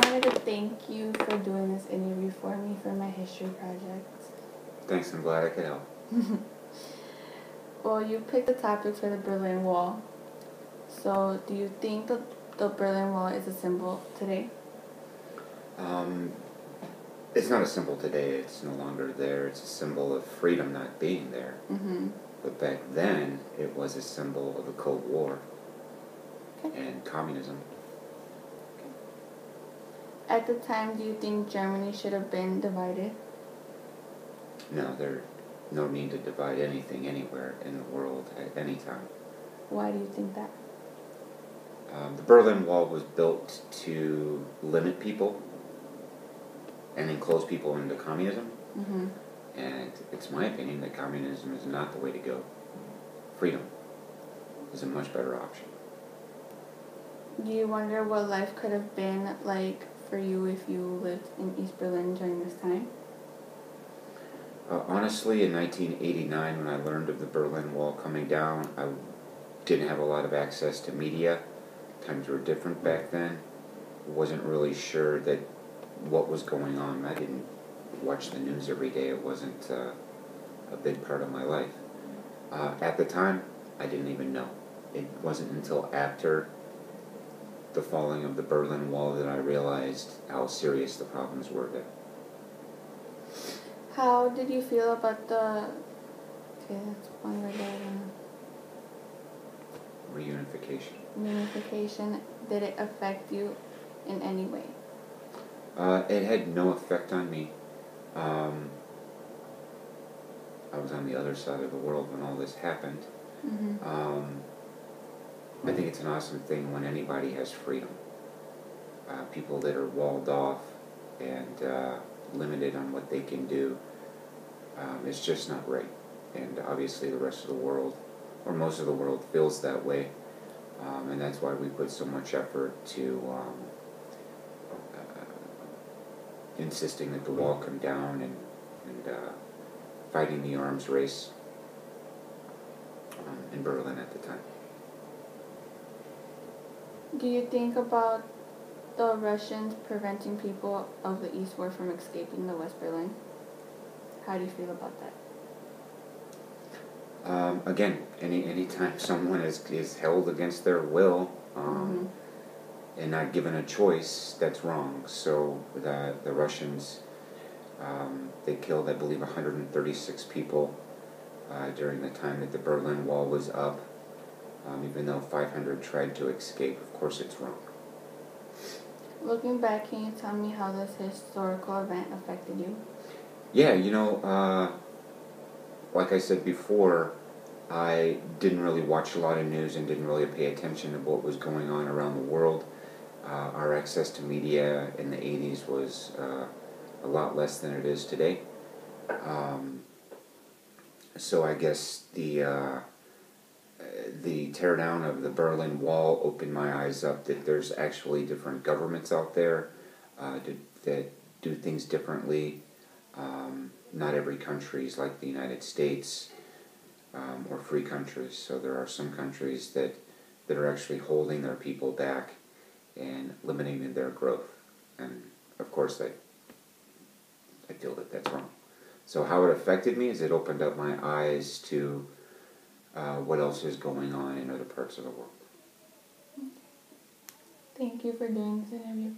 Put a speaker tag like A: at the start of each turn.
A: wanted to thank you for doing this interview for me for my history project.
B: Thanks, I'm glad I could help.
A: Well, you picked the topic for the Berlin Wall. So, do you think the Berlin Wall is a symbol today?
B: It's not a symbol today. It's no longer there. It's a symbol of freedom not being there.
A: Mm-hmm.
B: But back then, it was a symbol of the Cold War
A: Okay.
B: and communism.
A: At the time, do you think Germany should have been divided?
B: No, there's no need to divide anything anywhere in the world at any time.
A: Why do you think that?
B: The Berlin Wall was built to limit people and enclose people into communism.
A: Mm-hmm.
B: And it's my opinion that communism is not the way to go. Freedom is a much better option.
A: Do you wonder what life could have been like for you if you lived in East Berlin during this time?
B: Honestly, in 1989, when I learned of the Berlin Wall coming down, I didn't have a lot of access to media. Times were different back then. Wasn't really sure that what was going on. I didn't watch the news every day. It wasn't a big part of my life. At the time, I didn't even know. It wasn't until after the falling of the Berlin Wall that I realized how serious the problems were there.
A: How did you feel about the... Okay, that's one word there.
B: Reunification.
A: Reunification. Did it affect you in any way?
B: It had no effect on me. I was on the other side of the world when all this happened.
A: Mm-hmm.
B: I think it's an awesome thing when anybody has freedom. People that are walled off and limited on what they can do, it's just not right. And obviously the rest of the world, or most of the world, feels that way. And that's why we put so much effort to insisting that the wall come down and fighting the arms race in Berlin at the time.
A: Do you think about the Russians preventing people of the East War from escaping the West Berlin? How do you feel about that?
B: Again, any time someone is held against their will and not given a choice, that's wrong. So the Russians, they killed, I believe, 136 people during the time that the Berlin Wall was up, even though 500 tried to escape. Of course, it's wrong.
A: Looking back, can you tell me how this historical event affected you?
B: Yeah, like I said before, I didn't really watch a lot of news and didn't really pay attention to what was going on around the world. Our access to media in the 80s was a lot less than it is today. So I guess the teardown of the Berlin Wall opened my eyes up that there's actually different governments out there that do things differently. Not every country is like the United States or free countries. So there are some countries that are actually holding their people back and limiting their growth. And of course, I feel that that's wrong. So how it affected me is it opened up my eyes to what else is going on in other parts of the world.
A: Thank you for doing this interview.